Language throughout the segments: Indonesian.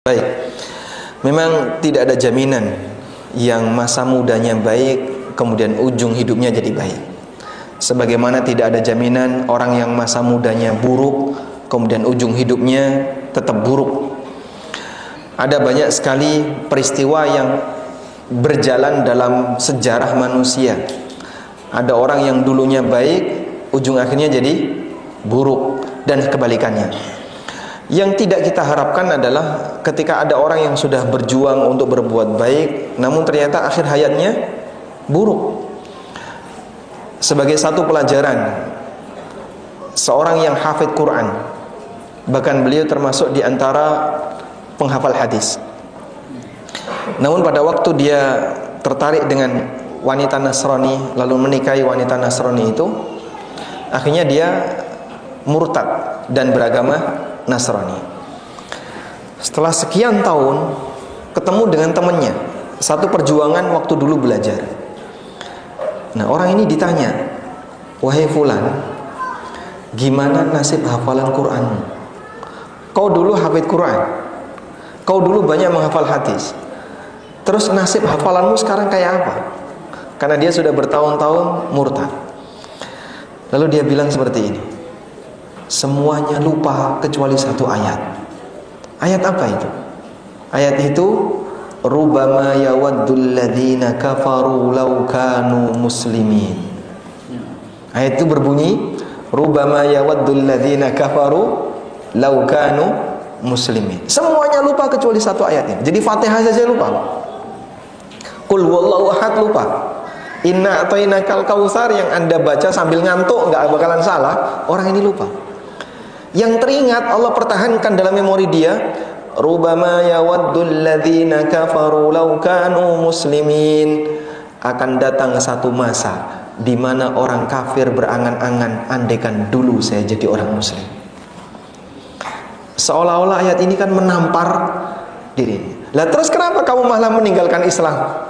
Baik, memang tidak ada jaminan yang masa mudanya baik, kemudian ujung hidupnya jadi baik. Sebagaimana tidak ada jaminan orang yang masa mudanya buruk, kemudian ujung hidupnya tetap buruk. Ada banyak sekali peristiwa yang berjalan dalam sejarah manusia. Ada orang yang dulunya baik, ujung akhirnya jadi buruk, dan kebalikannya. Yang tidak kita harapkan adalah ketika ada orang yang sudah berjuang untuk berbuat baik, namun ternyata akhir hayatnya buruk. Sebagai satu pelajaran, seorang yang hafidh Quran, bahkan beliau termasuk di antara penghafal hadis, namun pada waktu dia tertarik dengan wanita Nasrani, lalu menikahi wanita Nasrani itu, akhirnya dia murtad dan beragama Nasrani. Setelah sekian tahun ketemu dengan temannya, satu perjuangan waktu dulu belajar. Nah, orang ini ditanya, "Wahai fulan, gimana nasib hafalan Quranmu? Kau dulu hafid Quran, kau dulu banyak menghafal hadis, terus nasib hafalanmu sekarang kayak apa?" Karena dia sudah bertahun-tahun murtad. Lalu dia bilang seperti ini, "Semuanya lupa kecuali satu ayat." Ayat apa itu? Ayat itu, "Rubama yawaddul ladzina kafaru law kanu muslimin." Ayat itu berbunyi, "Rubama yawaddul ladzina kafaru law kanu muslimin." Semuanya lupa kecuali satu ayat ini. Jadi Fatihah saja lupa. Qul huwallahu ahad lupa. Inna a'tainakal kautsar yang Anda baca sambil ngantuk nggak bakalan salah, orang ini lupa. Yang teringat Allah pertahankan dalam memori dia, "Rubama yawaddul ladzina kafaru law kanu muslimin." Akan datang satu masa di mana orang kafir berangan-angan, andaikan dulu saya jadi orang muslim. Seolah-olah ayat ini kan menampar dirinya. Lah terus kenapa kamu malah meninggalkan Islam?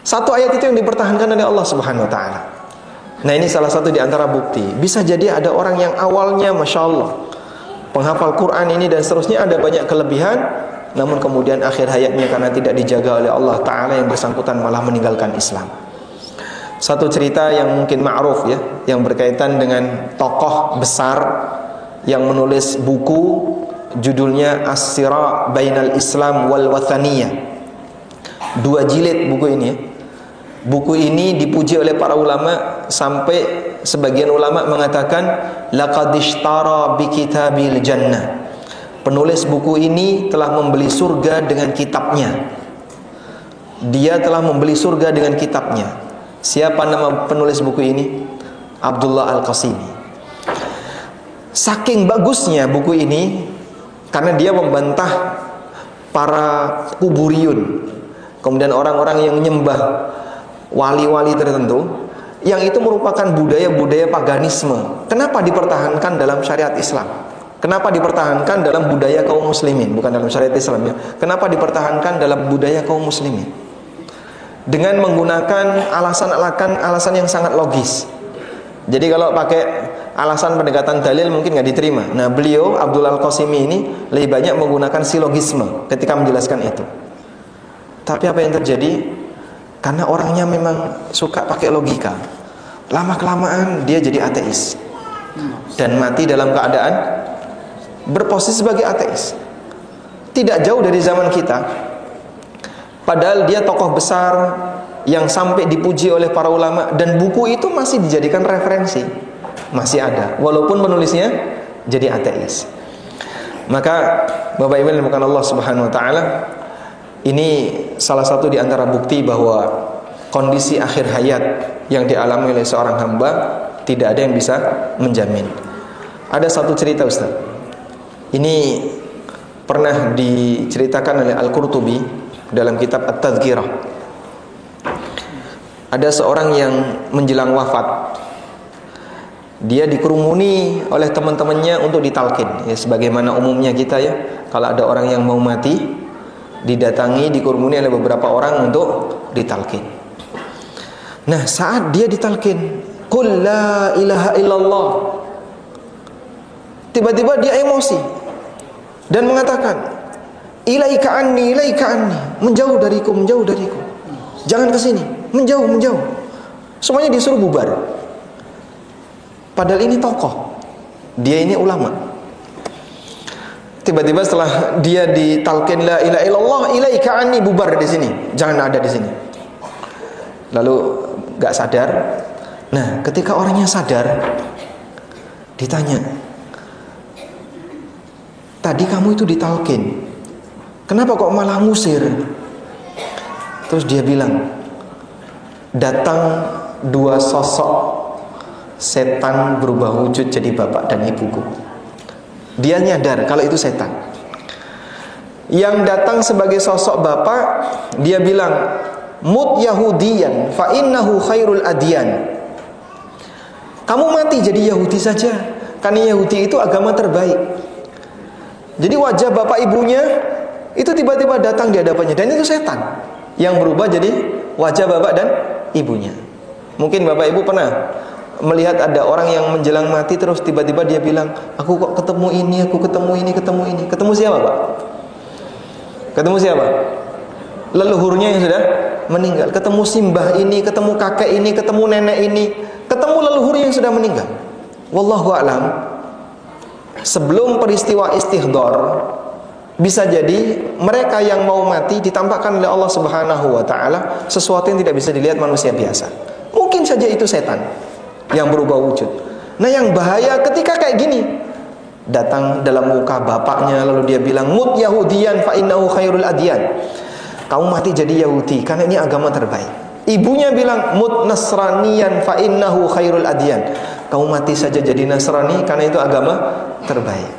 Satu ayat itu yang dipertahankan oleh Allah Subhanahu wa taala. Nah, ini salah satu di antara bukti. Bisa jadi ada orang yang awalnya Masya Allah penghafal Quran ini dan seterusnya, ada banyak kelebihan, namun kemudian akhir hayatnya karena tidak dijaga oleh Allah Ta'ala yang bersangkutan malah meninggalkan Islam. Satu cerita yang mungkin ma'ruf ya, yang berkaitan dengan tokoh besar yang menulis buku judulnya As-Sira' Bainal Islam wal Wathaniyah. 2 jilid buku ini ya. Buku ini dipuji oleh para ulama sampai sebagian ulama mengatakan laqad ishtara bi kitabil jannah. Penulis buku ini telah membeli surga dengan kitabnya. Dia telah membeli surga dengan kitabnya. Siapa nama penulis buku ini? Abdullah Al-Qasimi. Saking bagusnya buku ini karena dia membantah para kuburiyun, kemudian orang-orang yang menyembah wali-wali tertentu, yang itu merupakan budaya-budaya paganisme. Kenapa dipertahankan dalam syariat Islam? Kenapa dipertahankan dalam budaya kaum muslimin, bukan dalam syariat Islam ya? Kenapa dipertahankan dalam budaya kaum muslimin? Dengan menggunakan alasan yang sangat logis. Jadi kalau pakai alasan pendekatan dalil mungkin nggak diterima. Nah, beliau Abdullah Al-Qasimi ini lebih banyak menggunakan silogisme ketika menjelaskan itu. Tapi apa yang terjadi? Karena orangnya memang suka pakai logika, lama-kelamaan dia jadi ateis dan mati dalam keadaan berposisi sebagai ateis. Tidak jauh dari zaman kita. Padahal dia tokoh besar yang sampai dipuji oleh para ulama, dan buku itu masih dijadikan referensi, masih ada walaupun penulisnya jadi ateis. Maka Bapak Ibu yang dimuliakan Allah Subhanahu wa taala, ini salah satu di antara bukti bahwa kondisi akhir hayat yang dialami oleh seorang hamba tidak ada yang bisa menjamin. Ada satu cerita Ustaz. Ini pernah diceritakan oleh Al-Qurtubi dalam kitab At-Tadhkirah. Ada seorang yang menjelang wafat, dia dikerumuni oleh teman-temannya untuk ditalkin. Ya, sebagaimana umumnya kita ya, kalau ada orang yang mau mati, didatangi, dikerumuni oleh beberapa orang untuk ditalkin. Nah, saat dia ditalkin, "Qul la ilaha illallah." Tiba-tiba dia emosi. dan mengatakan, ilaika anni, menjauh dariku, jangan ke sini, menjauh. Semuanya disuruh bubar. Padahal ini tokoh, dia ini ulama. Tiba-tiba setelah dia ditalqin la ilaha illallah, ilaika anni, bubar di sini, jangan ada di sini. Lalu gak sadar. Nah, ketika orangnya sadar, ditanya, tadi kamu itu ditalqin, kenapa kok malah ngusir? Terus dia bilang, datang dua sosok setan berubah wujud jadi bapak dan ibuku. Dia nyadar kalau itu setan. Yang datang sebagai sosok bapak, dia bilang, mut yahudiyan fa innahu khairul adyan. Kamu mati jadi Yahudi saja, karena Yahudi itu agama terbaik. Jadi wajah bapak ibunya itu tiba-tiba datang di hadapannya, dan itu setan yang berubah jadi wajah bapak dan ibunya. Mungkin bapak ibu pernah melihat ada orang yang menjelang mati terus tiba-tiba dia bilang, aku kok ketemu ini, aku ketemu ini. Ketemu siapa, Pak? Ketemu siapa? Leluhurnya yang sudah meninggal. Ketemu simbah ini, ketemu kakek ini, ketemu nenek ini, ketemu leluhur yang sudah meninggal. Wallahu a'lam. Sebelum peristiwa istihdar, bisa jadi mereka yang mau mati ditampakkan oleh Allah Subhanahu wa taala sesuatu yang tidak bisa dilihat manusia biasa. Mungkin saja itu setan yang berubah wujud. Nah, yang bahaya ketika kayak gini, datang dalam muka bapaknya lalu dia bilang, mut yahudiyan fa innahu khairul adyan. Kamu mati jadi Yahudi karena ini agama terbaik. Ibunya bilang, mut nasraniyan fa innahu khairul adyan. Kamu mati saja jadi Nasrani karena itu agama terbaik.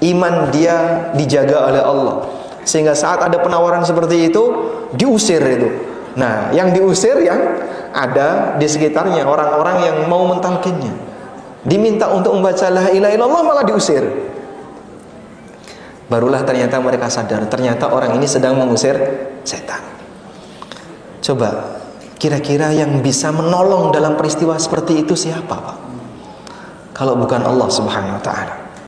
Iman dia dijaga oleh Allah, sehingga saat ada penawaran seperti itu, diusir itu. Nah, yang diusir yang ada di sekitarnya, orang-orang yang mau mentalkinnya. Diminta untuk membaca la ilaha illallah, malah diusir. Barulah ternyata mereka sadar, ternyata orang ini sedang mengusir setan. Coba, kira-kira yang bisa menolong dalam peristiwa seperti itu siapa, Pak? Kalau bukan Allah Subhanahu wa ta'ala.